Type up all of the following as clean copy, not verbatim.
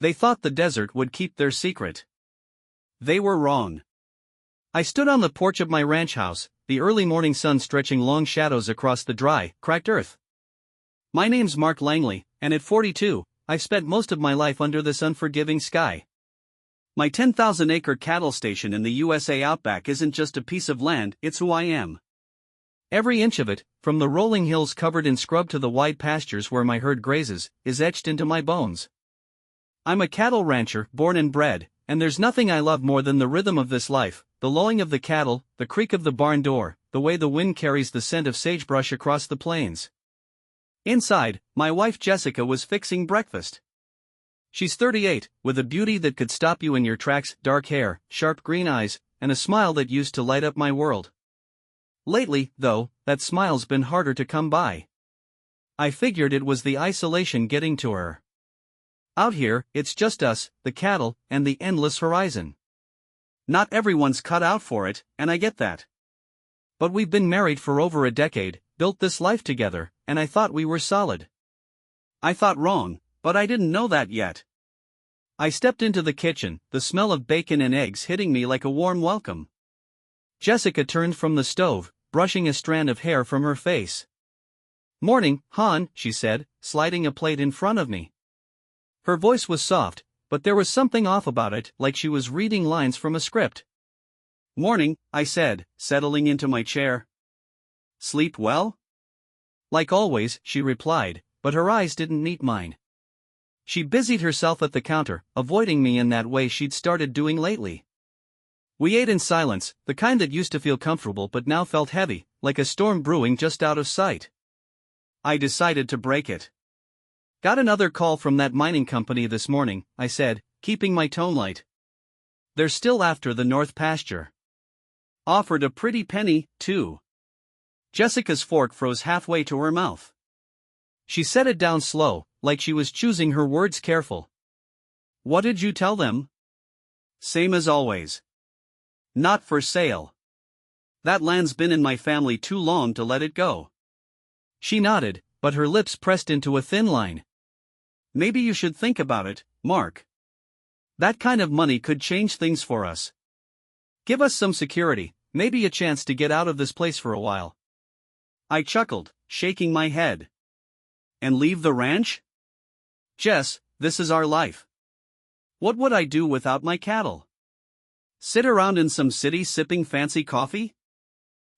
They thought the desert would keep their secret. They were wrong. I stood on the porch of my ranch house, the early morning sun stretching long shadows across the dry, cracked earth. My name's Mark Langley, and at 42, I've spent most of my life under this unforgiving sky. My 10,000-acre cattle station in the USA Outback isn't just a piece of land, it's who I am. Every inch of it, from the rolling hills covered in scrub to the wide pastures where my herd grazes, is etched into my bones. I'm a cattle rancher, born and bred, and there's nothing I love more than the rhythm of this life, the lowing of the cattle, the creak of the barn door, the way the wind carries the scent of sagebrush across the plains. Inside, my wife Jessica was fixing breakfast. She's 38, with a beauty that could stop you in your tracks, dark hair, sharp green eyes, and a smile that used to light up my world. Lately, though, that smile's been harder to come by. I figured it was the isolation getting to her. Out here, it's just us, the cattle, and the endless horizon. Not everyone's cut out for it, and I get that. But we've been married for over a decade, built this life together, and I thought we were solid. I thought wrong, but I didn't know that yet. I stepped into the kitchen, the smell of bacon and eggs hitting me like a warm welcome. Jessica turned from the stove, brushing a strand of hair from her face. "Morning, hon," she said, sliding a plate in front of me. Her voice was soft, but there was something off about it, like she was reading lines from a script. "Morning," I said, settling into my chair. "Sleep well?" "Like always," she replied, but her eyes didn't meet mine. She busied herself at the counter, avoiding me in that way she'd started doing lately. We ate in silence, the kind that used to feel comfortable but now felt heavy, like a storm brewing just out of sight. I decided to break it. "Got another call from that mining company this morning," I said, keeping my tone light. "They're still after the north pasture. Offered a pretty penny, too." Jessica's fork froze halfway to her mouth. She set it down slow, like she was choosing her words careful. "What did you tell them?" "Same as always. Not for sale. That land's been in my family too long to let it go." She nodded, but her lips pressed into a thin line. "Maybe you should think about it, Mark. That kind of money could change things for us. Give us some security, maybe a chance to get out of this place for a while." I chuckled, shaking my head. "And leave the ranch? Jess, this is our life. What would I do without my cattle? Sit around in some city sipping fancy coffee?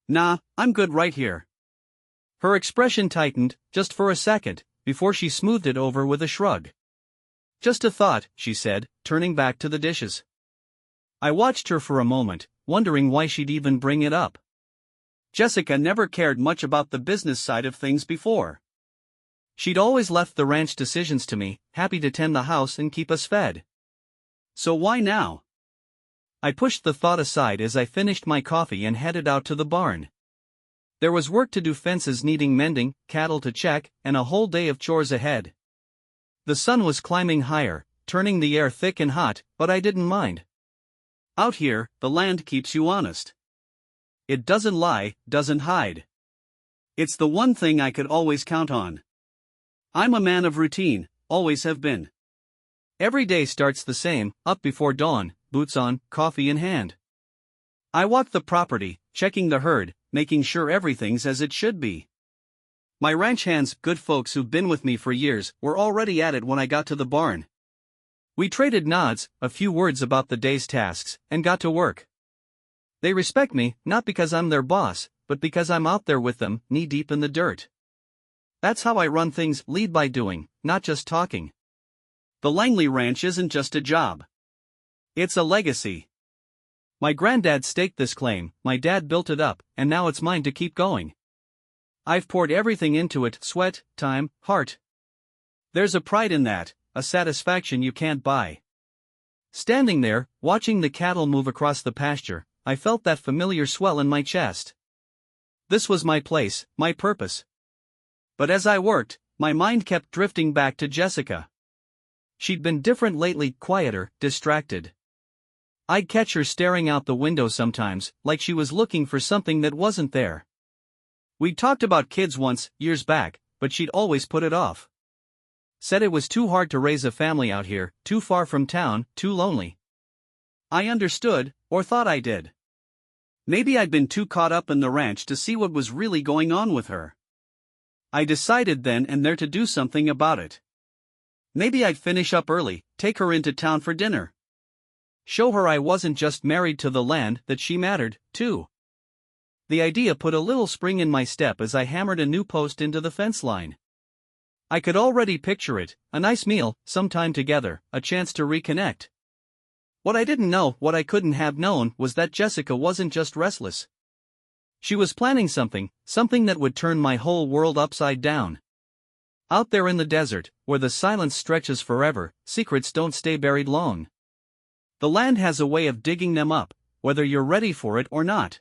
Nah, I'm good right here." Her expression tightened, just for a second, before she smoothed it over with a shrug. "Just a thought," she said, turning back to the dishes. I watched her for a moment, wondering why she'd even bring it up. Jessica never cared much about the business side of things before. She'd always left the ranch decisions to me, happy to tend the house and keep us fed. So why now? I pushed the thought aside as I finished my coffee and headed out to the barn. There was work to do, fences needing mending, cattle to check, and a whole day of chores ahead. The sun was climbing higher, turning the air thick and hot, but I didn't mind. Out here, the land keeps you honest. It doesn't lie, doesn't hide. It's the one thing I could always count on. I'm a man of routine, always have been. Every day starts the same, up before dawn, boots on, coffee in hand. I walk the property, checking the herd, making sure everything's as it should be. My ranch hands, good folks who've been with me for years, were already at it when I got to the barn. We traded nods, a few words about the day's tasks, and got to work. They respect me, not because I'm their boss, but because I'm out there with them, knee-deep in the dirt. That's how I run things, lead by doing, not just talking. The Langley Ranch isn't just a job. It's a legacy. My granddad staked this claim, my dad built it up, and now it's mine to keep going. I've poured everything into it, sweat, time, heart. There's a pride in that, a satisfaction you can't buy. Standing there, watching the cattle move across the pasture, I felt that familiar swell in my chest. This was my place, my purpose. But as I worked, my mind kept drifting back to Jessica. She'd been different lately, quieter, distracted. I'd catch her staring out the window sometimes, like she was looking for something that wasn't there. We'd talked about kids once, years back, but she'd always put it off. Said it was too hard to raise a family out here, too far from town, too lonely. I understood, or thought I did. Maybe I'd been too caught up in the ranch to see what was really going on with her. I decided then and there to do something about it. Maybe I'd finish up early, take her into town for dinner. Show her I wasn't just married to the land, that she mattered, too. The idea put a little spring in my step as I hammered a new post into the fence line. I could already picture it, a nice meal, some time together, a chance to reconnect. What I didn't know, what I couldn't have known, was that Jessica wasn't just restless. She was planning something that would turn my whole world upside down. Out there in the desert, where the silence stretches forever, secrets don't stay buried long. The land has a way of digging them up, whether you're ready for it or not.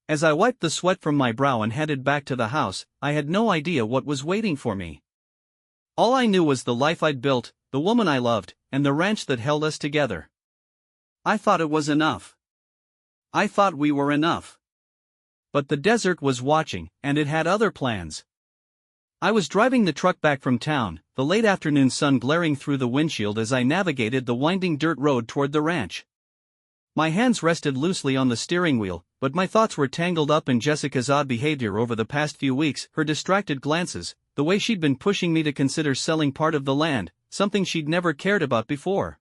As I wiped the sweat from my brow and headed back to the house, I had no idea what was waiting for me. All I knew was the life I'd built, the woman I loved, and the ranch that held us together. I thought it was enough. I thought we were enough. But the desert was watching, and it had other plans. I was driving the truck back from town, the late afternoon sun glaring through the windshield as I navigated the winding dirt road toward the ranch. My hands rested loosely on the steering wheel, but my thoughts were tangled up in Jessica's odd behavior over the past few weeks, her distracted glances, the way she'd been pushing me to consider selling part of the land, something she'd never cared about before.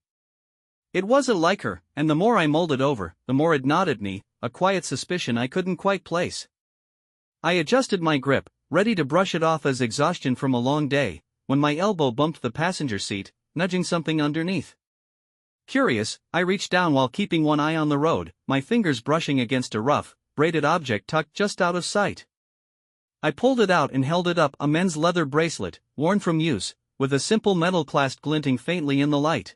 It wasn't like her, and the more I mulled it over, the more it gnawed at me, a quiet suspicion I couldn't quite place. I adjusted my grip, ready to brush it off as exhaustion from a long day, when my elbow bumped the passenger seat, nudging something underneath. Curious, I reached down while keeping one eye on the road, my fingers brushing against a rough, braided object tucked just out of sight. I pulled it out and held it up, a men's leather bracelet, worn from use, with a simple metal clasp glinting faintly in the light.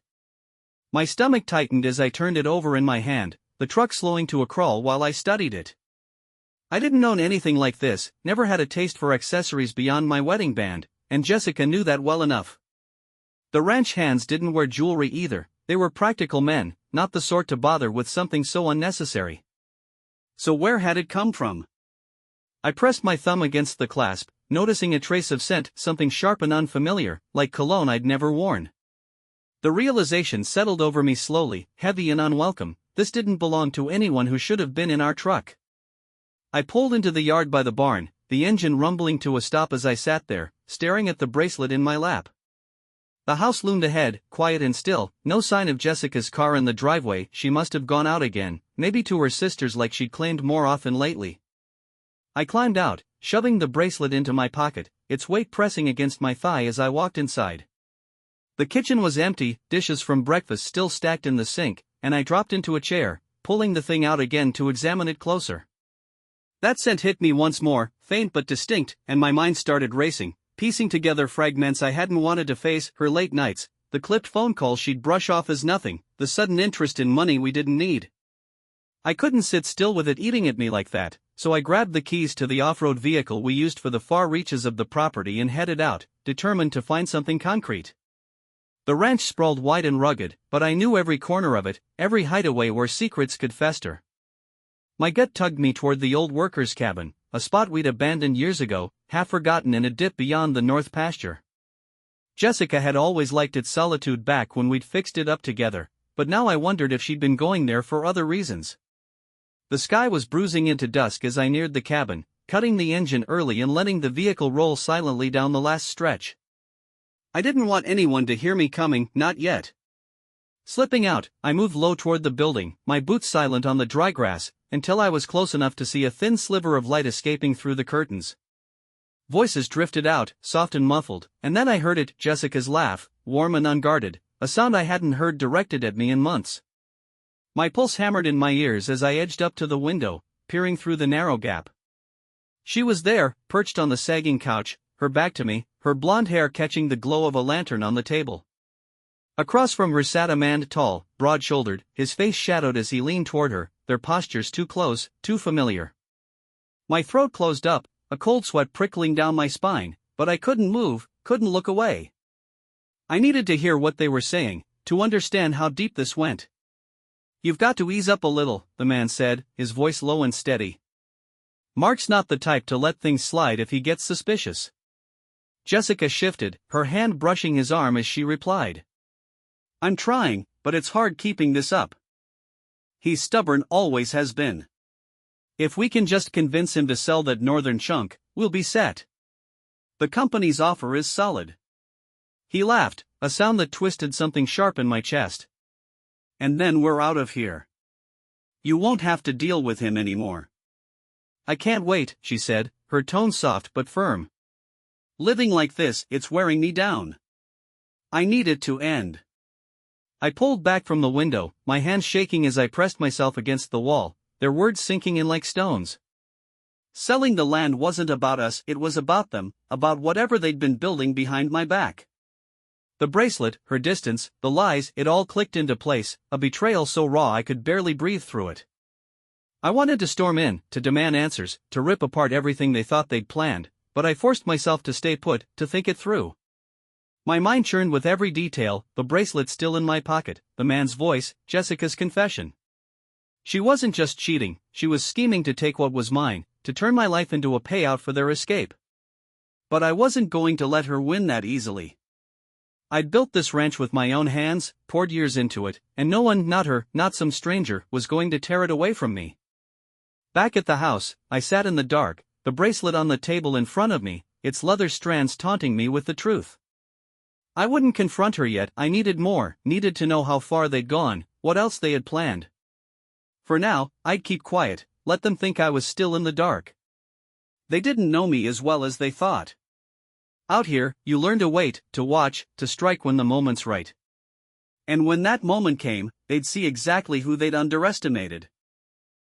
My stomach tightened as I turned it over in my hand, the truck slowing to a crawl while I studied it. I didn't own anything like this, never had a taste for accessories beyond my wedding band, and Jessica knew that well enough. The ranch hands didn't wear jewelry either, they were practical men, not the sort to bother with something so unnecessary. So where had it come from? I pressed my thumb against the clasp, noticing a trace of scent, something sharp and unfamiliar, like cologne I'd never worn. The realization settled over me slowly, heavy and unwelcome. This didn't belong to anyone who should have been in our truck. I pulled into the yard by the barn, the engine rumbling to a stop as I sat there, staring at the bracelet in my lap. The house loomed ahead, quiet and still, no sign of Jessica's car in the driveway. She must have gone out again, maybe to her sister's like she'd claimed more often lately. I climbed out, shoving the bracelet into my pocket, its weight pressing against my thigh as I walked inside. The kitchen was empty, dishes from breakfast still stacked in the sink, and I dropped into a chair, pulling the thing out again to examine it closer. That scent hit me once more, faint but distinct, and my mind started racing, piecing together fragments I hadn't wanted to face, her late nights, the clipped phone calls she'd brush off as nothing, the sudden interest in money we didn't need. I couldn't sit still with it eating at me like that, so I grabbed the keys to the off-road vehicle we used for the far reaches of the property and headed out, determined to find something concrete. The ranch sprawled wide and rugged, but I knew every corner of it, every hideaway where secrets could fester. My gut tugged me toward the old workers' cabin, a spot we'd abandoned years ago, half forgotten in a dip beyond the north pasture. Jessica had always liked its solitude back when we'd fixed it up together, but now I wondered if she'd been going there for other reasons. The sky was bruising into dusk as I neared the cabin, cutting the engine early and letting the vehicle roll silently down the last stretch. I didn't want anyone to hear me coming, not yet. Slipping out, I moved low toward the building, my boots silent on the dry grass, until I was close enough to see a thin sliver of light escaping through the curtains. Voices drifted out, soft and muffled, and then I heard it, Jessica's laugh, warm and unguarded, a sound I hadn't heard directed at me in months. My pulse hammered in my ears as I edged up to the window, peering through the narrow gap. She was there, perched on the sagging couch, her back to me, her blonde hair catching the glow of a lantern on the table. Across from her sat a man, tall, broad-shouldered, his face shadowed as he leaned toward her, their postures too close, too familiar. My throat closed up, a cold sweat prickling down my spine, but I couldn't move, couldn't look away. I needed to hear what they were saying, to understand how deep this went. "You've got to ease up a little," the man said, his voice low and steady. "Mark's not the type to let things slide if he gets suspicious." Jessica shifted, her hand brushing his arm as she replied. I'm trying, but it's hard keeping this up. He's stubborn, always has been. If we can just convince him to sell that northern chunk, we'll be set. The company's offer is solid. He laughed, a sound that twisted something sharp in my chest. And then we're out of here. You won't have to deal with him anymore. I can't wait, she said, her tone soft but firm. Living like this, it's wearing me down. I need it to end. I pulled back from the window, my hands shaking as I pressed myself against the wall, their words sinking in like stones. Selling the land wasn't about us, it was about them, about whatever they'd been building behind my back. The bracelet, her distance, the lies, it all clicked into place, a betrayal so raw I could barely breathe through it. I wanted to storm in, to demand answers, to rip apart everything they thought they'd planned, but I forced myself to stay put, to think it through. My mind churned with every detail, the bracelet still in my pocket, the man's voice, Jessica's confession. She wasn't just cheating, she was scheming to take what was mine, to turn my life into a payout for their escape. But I wasn't going to let her win that easily. I'd built this ranch with my own hands, poured years into it, and no one, not her, not some stranger, was going to tear it away from me. Back at the house, I sat in the dark, the bracelet on the table in front of me, its leather strands taunting me with the truth. I wouldn't confront her yet, I needed more, needed to know how far they'd gone, what else they had planned. For now, I'd keep quiet, let them think I was still in the dark. They didn't know me as well as they thought. Out here, you learn to wait, to watch, to strike when the moment's right. And when that moment came, they'd see exactly who they'd underestimated.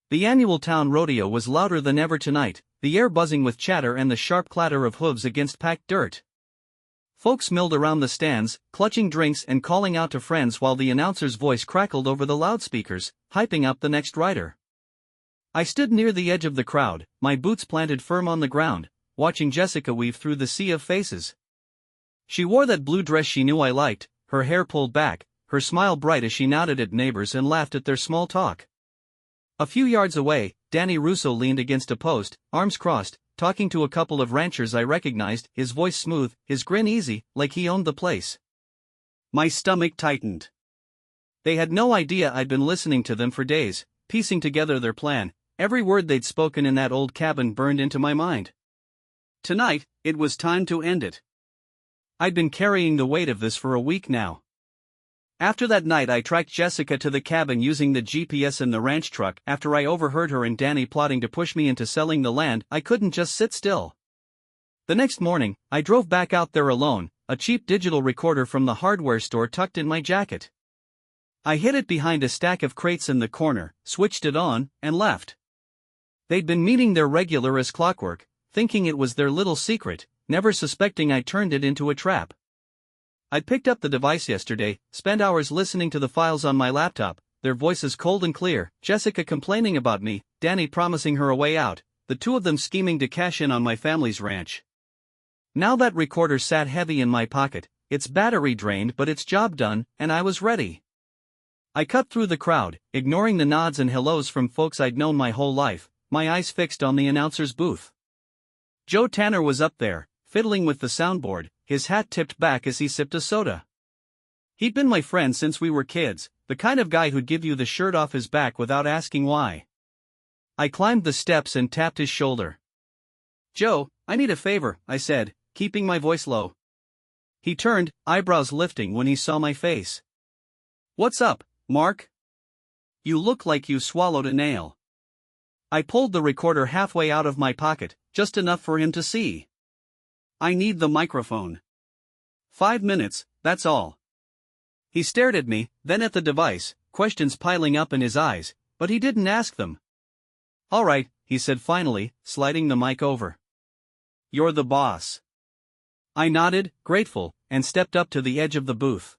The annual town rodeo was louder than ever tonight, the air buzzing with chatter and the sharp clatter of hooves against packed dirt. Folks milled around the stands, clutching drinks and calling out to friends while the announcer's voice crackled over the loudspeakers, hyping up the next rider. I stood near the edge of the crowd, my boots planted firm on the ground, watching Jessica weave through the sea of faces. She wore that blue dress she knew I liked, her hair pulled back, her smile bright as she nodded at neighbors and laughed at their small talk. A few yards away, Danny Russo leaned against a post, arms crossed, talking to a couple of ranchers I recognized, his voice smooth, his grin easy, like he owned the place. My stomach tightened. They had no idea I'd been listening to them for days, piecing together their plan. Every word they'd spoken in that old cabin burned into my mind. Tonight, it was time to end it. I'd been carrying the weight of this for a week now. After that night I tracked Jessica to the cabin using the GPS in the ranch truck. After I overheard her and Danny plotting to push me into selling the land, I couldn't just sit still. The next morning, I drove back out there alone, a cheap digital recorder from the hardware store tucked in my jacket. I hid it behind a stack of crates in the corner, switched it on, and left. They'd been meeting their regular as clockwork, thinking it was their little secret, never suspecting I turned it into a trap. I picked up the device yesterday, spent hours listening to the files on my laptop, their voices cold and clear, Jessica complaining about me, Danny promising her a way out, the two of them scheming to cash in on my family's ranch. Now that recorder sat heavy in my pocket, its battery drained but its job done, and I was ready. I cut through the crowd, ignoring the nods and hellos from folks I'd known my whole life, my eyes fixed on the announcer's booth. Joe Tanner was up there, fiddling with the soundboard, his hat tipped back as he sipped a soda. He'd been my friend since we were kids, the kind of guy who'd give you the shirt off his back without asking why. I climbed the steps and tapped his shoulder. "Joe, I need a favor," I said, keeping my voice low. He turned, eyebrows lifting when he saw my face. "What's up, Mark? You look like you swallowed a nail." I pulled the recorder halfway out of my pocket, just enough for him to see. "I need the microphone. 5 minutes, that's all." He stared at me, then at the device, questions piling up in his eyes, but he didn't ask them. "All right," he said finally, sliding the mic over. "You're the boss." I nodded, grateful, and stepped up to the edge of the booth.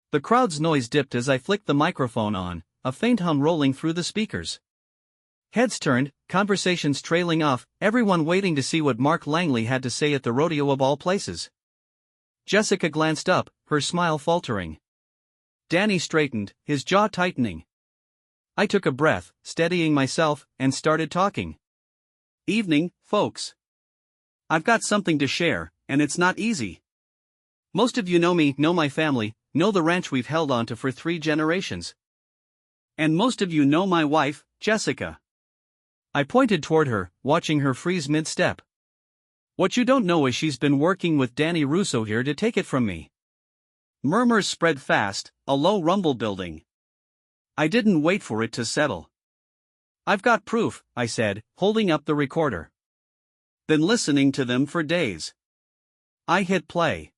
The crowd's noise dipped as I flicked the microphone on, a faint hum rolling through the speakers. Heads turned, conversations trailing off, everyone waiting to see what Mark Langley had to say at the rodeo of all places. Jessica glanced up, her smile faltering. Danny straightened, his jaw tightening. I took a breath, steadying myself, and started talking. "Evening, folks. I've got something to share, and it's not easy. Most of you know me, know my family, know the ranch we've held on to for 3 generations. And most of you know my wife, Jessica. I pointed toward her, watching her freeze mid-step. What you don't know is she's been working with Danny Russo here to take it from me. Murmurs spread fast, a low rumble building. I didn't wait for it to settle. I've got proof, I said, holding up the recorder. Been listening to them for days. I hit play.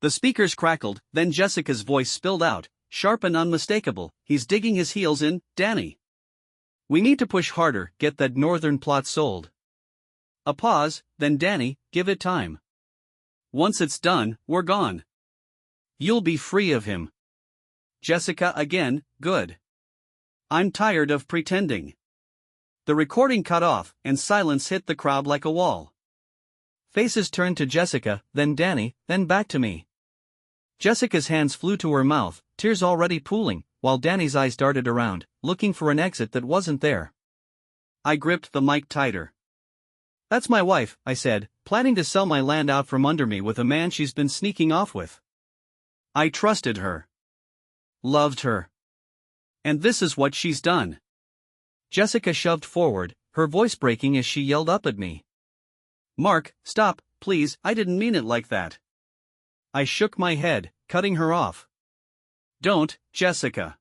The speakers crackled, then Jessica's voice spilled out, sharp and unmistakable. He's digging his heels in, Danny. We need to push harder, get that northern plot sold. A pause, then Danny, give it time. Once it's done, we're gone. You'll be free of him. Jessica again, good. I'm tired of pretending. The recording cut off, and silence hit the crowd like a wall. Faces turned to Jessica, then Danny, then back to me. Jessica's hands flew to her mouth, tears already pooling, while Danny's eyes darted around, looking for an exit that wasn't there. I gripped the mic tighter. That's my wife, I said, planning to sell my land out from under me with a man she's been sneaking off with. I trusted her. Loved her. And this is what she's done. Jessica shoved forward, her voice breaking as she yelled up at me. Mark, stop, please, I didn't mean it like that. I shook my head, cutting her off. Don't, Jessica.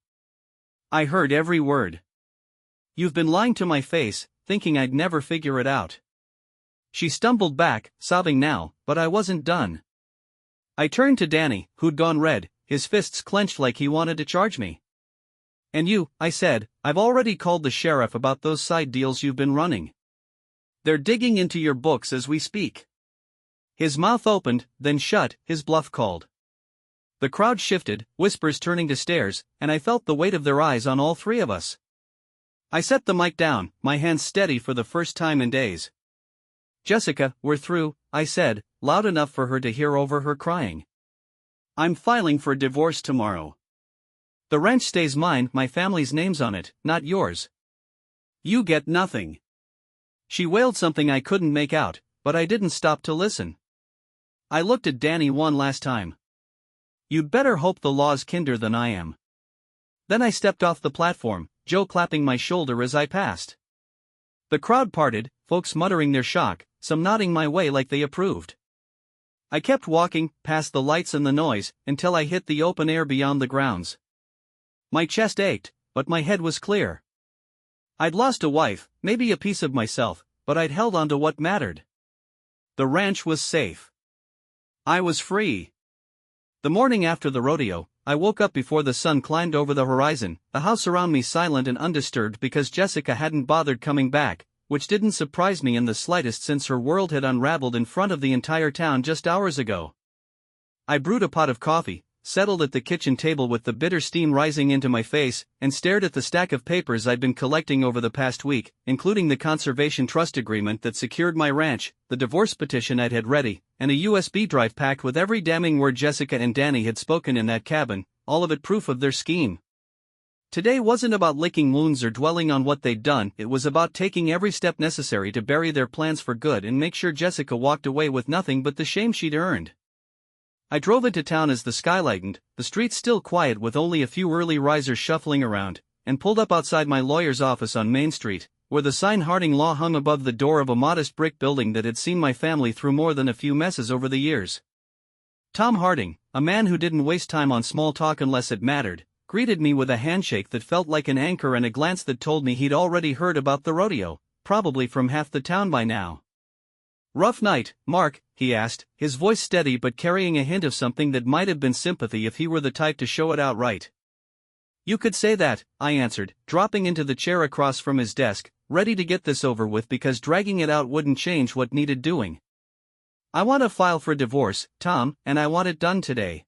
I heard every word. You've been lying to my face, thinking I'd never figure it out. She stumbled back, sobbing now, but I wasn't done. I turned to Danny, who'd gone red, his fists clenched like he wanted to charge me. And you, I said, I've already called the sheriff about those side deals you've been running. They're digging into your books as we speak. His mouth opened, then shut, his bluff called. The crowd shifted, whispers turning to stares, and I felt the weight of their eyes on all 3 of us. I set the mic down, my hands steady for the first time in days. Jessica, we're through, I said, loud enough for her to hear over her crying. I'm filing for divorce tomorrow. The ranch stays mine, my family's name's on it, not yours. You get nothing. She wailed something I couldn't make out, but I didn't stop to listen. I looked at Danny one last time. You'd better hope the law's kinder than I am. Then I stepped off the platform, Joe clapping my shoulder as I passed. The crowd parted, folks muttering their shock, some nodding my way like they approved. I kept walking, past the lights and the noise, until I hit the open air beyond the grounds. My chest ached, but my head was clear. I'd lost a wife, maybe a piece of myself, but I'd held on to what mattered. The ranch was safe. I was free. The morning after the rodeo, I woke up before the sun climbed over the horizon, the house around me silent and undisturbed because Jessica hadn't bothered coming back, which didn't surprise me in the slightest since her world had unraveled in front of the entire town just hours ago. I brewed a pot of coffee, settled at the kitchen table with the bitter steam rising into my face, and stared at the stack of papers I'd been collecting over the past week, including the conservation trust agreement that secured my ranch, the divorce petition I'd had ready, and a USB drive packed with every damning word Jessica and Danny had spoken in that cabin, all of it proof of their scheme. Today wasn't about licking wounds or dwelling on what they'd done, it was about taking every step necessary to bury their plans for good and make sure Jessica walked away with nothing but the shame she'd earned. I drove into town as the sky lightened, the streets still quiet with only a few early risers shuffling around, and pulled up outside my lawyer's office on Main Street, where the sign Harding Law hung above the door of a modest brick building that had seen my family through more than a few messes over the years. Tom Harding, a man who didn't waste time on small talk unless it mattered, greeted me with a handshake that felt like an anchor and a glance that told me he'd already heard about the rodeo, probably from half the town by now. "Rough night, Mark?" he asked, his voice steady but carrying a hint of something that might have been sympathy if he were the type to show it outright. "You could say that," I answered, dropping into the chair across from his desk, ready to get this over with because dragging it out wouldn't change what needed doing. "I want to file for divorce, Tom, and I want it done today."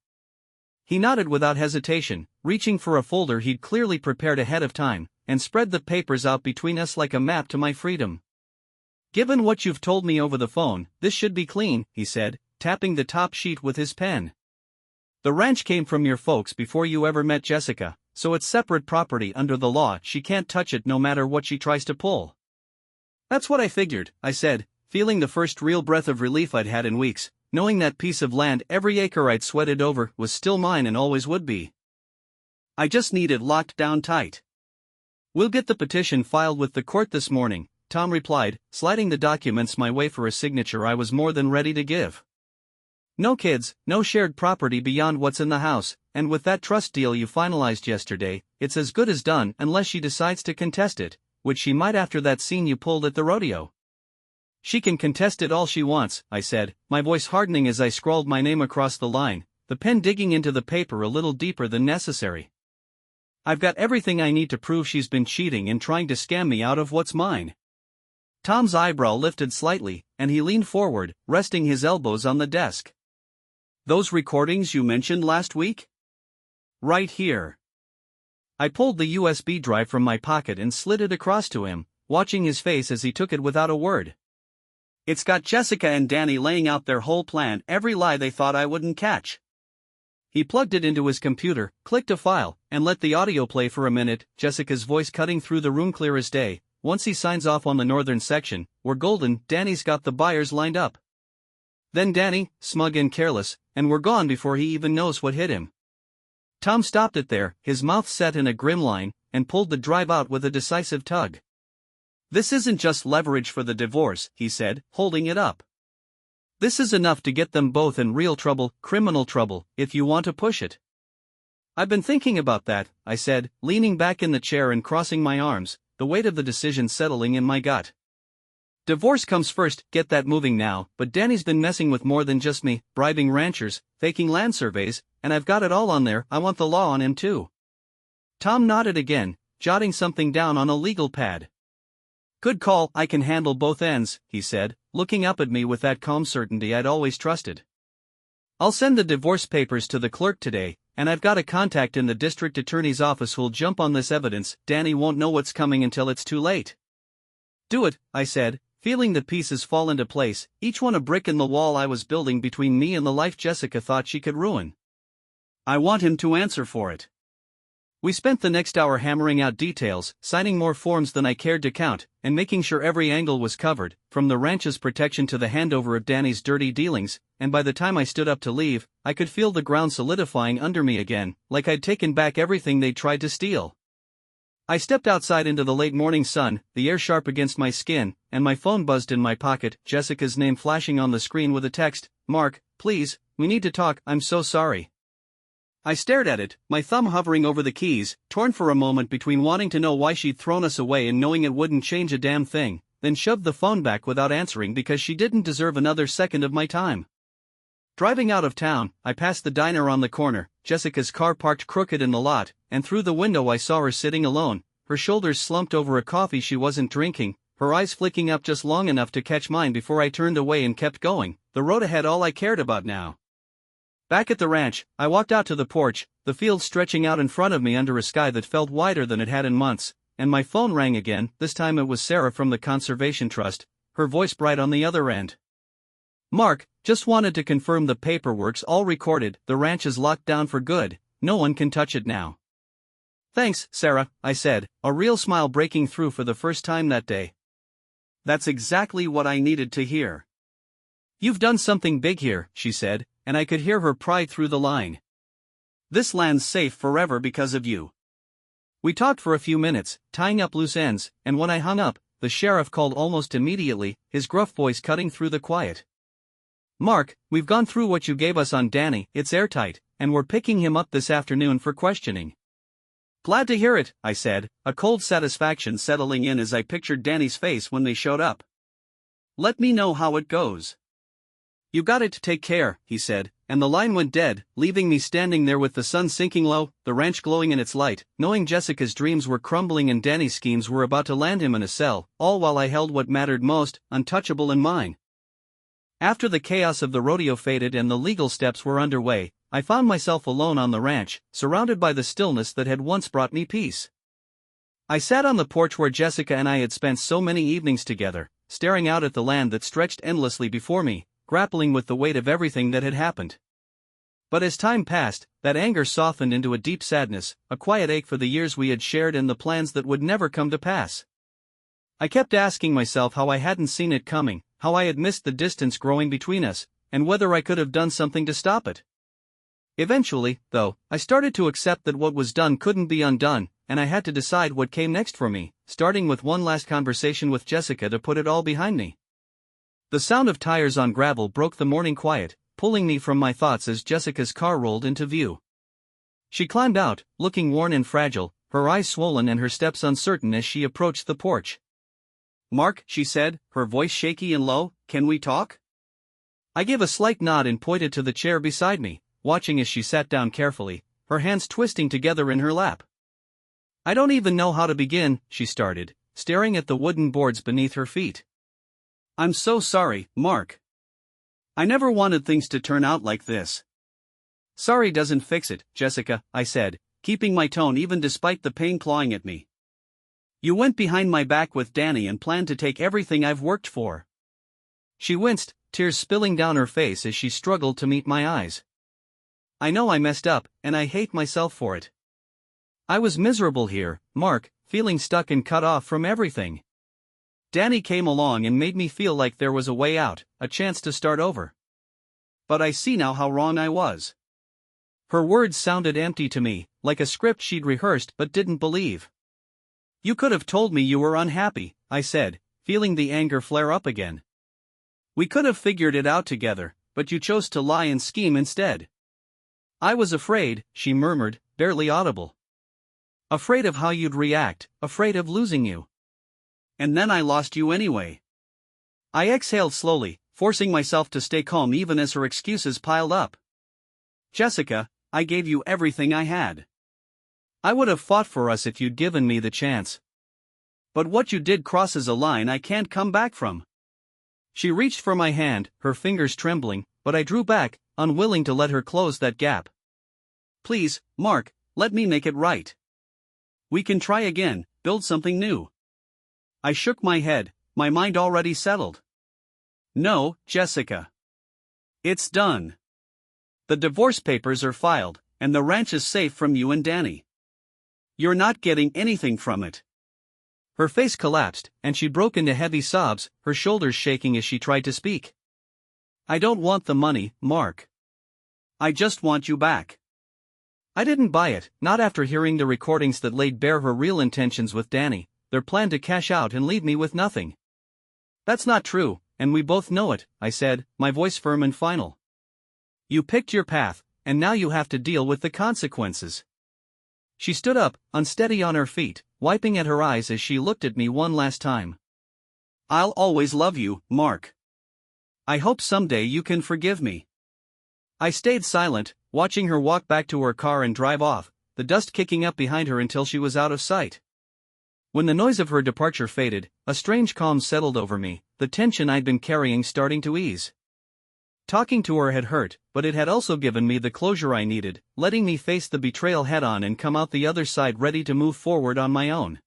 He nodded without hesitation, reaching for a folder he'd clearly prepared ahead of time, and spread the papers out between us like a map to my freedom. "Given what you've told me over the phone, this should be clean," he said, tapping the top sheet with his pen. "The ranch came from your folks before you ever met Jessica, so it's separate property under the law. She can't touch it no matter what she tries to pull." "That's what I figured," I said, feeling the first real breath of relief I'd had in weeks, knowing that piece of land every acre I'd sweated over was still mine and always would be. I just need it locked down tight. We'll get the petition filed with the court this morning, Tom replied, sliding the documents my way for a signature I was more than ready to give. No kids, no shared property beyond what's in the house, and with that trust deal you finalized yesterday, it's as good as done unless she decides to contest it, which she might after that scene you pulled at the rodeo. She can contest it all she wants, I said, my voice hardening as I scrawled my name across the line, the pen digging into the paper a little deeper than necessary. I've got everything I need to prove she's been cheating and trying to scam me out of what's mine. Tom's eyebrow lifted slightly, and he leaned forward, resting his elbows on the desk. Those recordings you mentioned last week? Right here. I pulled the USB drive from my pocket and slid it across to him, watching his face as he took it without a word. It's got Jessica and Danny laying out their whole plan, every lie they thought I wouldn't catch. He plugged it into his computer, clicked a file, and let the audio play for a minute, Jessica's voice cutting through the room clear as day. Once he signs off on the northern section, we're golden, Danny's got the buyers lined up. Then Danny, smug and careless, and we're gone before he even knows what hit him. Tom stopped it there, his mouth set in a grim line, and pulled the drive out with a decisive tug. This isn't just leverage for the divorce, he said, holding it up. This is enough to get them both in real trouble, criminal trouble, if you want to push it. I've been thinking about that, I said, leaning back in the chair and crossing my arms, the weight of the decision settling in my gut. Divorce comes first, get that moving now, but Danny's been messing with more than just me, bribing ranchers, faking land surveys, and I've got it all on there, I want the law on him too. Tom nodded again, jotting something down on a legal pad. Good call, I can handle both ends, he said, looking up at me with that calm certainty I'd always trusted. I'll send the divorce papers to the clerk today, and I've got a contact in the district attorney's office who'll jump on this evidence. Danny won't know what's coming until it's too late. Do it, I said, feeling the pieces fall into place, each one a brick in the wall I was building between me and the life Jessica thought she could ruin. I want him to answer for it. We spent the next hour hammering out details, signing more forms than I cared to count, and making sure every angle was covered, from the ranch's protection to the handover of Danny's dirty dealings, and by the time I stood up to leave, I could feel the ground solidifying under me again, like I'd taken back everything they'd tried to steal. I stepped outside into the late morning sun, the air sharp against my skin, and my phone buzzed in my pocket, Jessica's name flashing on the screen with a text, Mark, please, we need to talk, I'm so sorry. I stared at it, my thumb hovering over the keys, torn for a moment between wanting to know why she'd thrown us away and knowing it wouldn't change a damn thing, then shoved the phone back without answering because she didn't deserve another second of my time. Driving out of town, I passed the diner on the corner, Jessica's car parked crooked in the lot, and through the window I saw her sitting alone, her shoulders slumped over a coffee she wasn't drinking, her eyes flicking up just long enough to catch mine before I turned away and kept going, the road ahead all I cared about now. Back at the ranch, I walked out to the porch, the field stretching out in front of me under a sky that felt wider than it had in months, and my phone rang again. This time it was Sarah from the Conservation Trust, her voice bright on the other end. Mark, just wanted to confirm the paperwork's all recorded, the ranch is locked down for good, no one can touch it now. Thanks, Sarah, I said, a real smile breaking through for the first time that day. That's exactly what I needed to hear. You've done something big here, she said, and I could hear her pride through the line. This land's safe forever because of you. We talked for a few minutes, tying up loose ends, and when I hung up, the sheriff called almost immediately, his gruff voice cutting through the quiet. Mark, we've gone through what you gave us on Danny, it's airtight, and we're picking him up this afternoon for questioning. Glad to hear it, I said, a cold satisfaction settling in as I pictured Danny's face when they showed up. Let me know how it goes. You got it to take care, he said, and the line went dead, leaving me standing there with the sun sinking low, the ranch glowing in its light, knowing Jessica's dreams were crumbling and Danny's schemes were about to land him in a cell, all while I held what mattered most, untouchable in mine. After the chaos of the rodeo faded and the legal steps were underway, I found myself alone on the ranch, surrounded by the stillness that had once brought me peace. I sat on the porch where Jessica and I had spent so many evenings together, staring out at the land that stretched endlessly before me, grappling with the weight of everything that had happened. But as time passed, that anger softened into a deep sadness, a quiet ache for the years we had shared and the plans that would never come to pass. I kept asking myself how I hadn't seen it coming, how I had missed the distance growing between us, and whether I could have done something to stop it. Eventually, though, I started to accept that what was done couldn't be undone, and I had to decide what came next for me, starting with one last conversation with Jessica to put it all behind me. The sound of tires on gravel broke the morning quiet, pulling me from my thoughts as Jessica's car rolled into view. She climbed out, looking worn and fragile, her eyes swollen and her steps uncertain as she approached the porch. "Mark," she said, her voice shaky and low, "can we talk?" I gave a slight nod and pointed to the chair beside me, watching as she sat down carefully, her hands twisting together in her lap. "I don't even know how to begin," she started, staring at the wooden boards beneath her feet. "I'm so sorry, Mark. I never wanted things to turn out like this." "Sorry doesn't fix it, Jessica," I said, keeping my tone even despite the pain clawing at me. "You went behind my back with Danny and planned to take everything I've worked for." She winced, tears spilling down her face as she struggled to meet my eyes. "I know I messed up, and I hate myself for it. I was miserable here, Mark, feeling stuck and cut off from everything. Danny came along and made me feel like there was a way out, a chance to start over. But I see now how wrong I was." Her words sounded empty to me, like a script she'd rehearsed but didn't believe. "You could have told me you were unhappy," I said, feeling the anger flare up again. "We could have figured it out together, but you chose to lie and scheme instead." "I was afraid," she murmured, barely audible. "Afraid of how you'd react, afraid of losing you. And then I lost you anyway." I exhaled slowly, forcing myself to stay calm even as her excuses piled up. "Jessica, I gave you everything I had. I would have fought for us if you'd given me the chance. But what you did crosses a line I can't come back from." She reached for my hand, her fingers trembling, but I drew back, unwilling to let her close that gap. "Please, Mark, let me make it right. We can try again, build something new." I shook my head, my mind already settled. "No, Jessica. It's done. The divorce papers are filed, and the ranch is safe from you and Danny. You're not getting anything from it." Her face collapsed, and she broke into heavy sobs, her shoulders shaking as she tried to speak. "I don't want the money, Mark. I just want you back." I didn't buy it, not after hearing the recordings that laid bare her real intentions with Danny, their plan to cash out and leave me with nothing. "That's not true, and we both know it," I said, my voice firm and final. "You picked your path, and now you have to deal with the consequences." She stood up, unsteady on her feet, wiping at her eyes as she looked at me one last time. "I'll always love you, Mark. I hope someday you can forgive me." I stayed silent, watching her walk back to her car and drive off, the dust kicking up behind her until she was out of sight. When the noise of her departure faded, a strange calm settled over me, the tension I'd been carrying starting to ease. Talking to her had hurt, but it had also given me the closure I needed, letting me face the betrayal head-on and come out the other side ready to move forward on my own.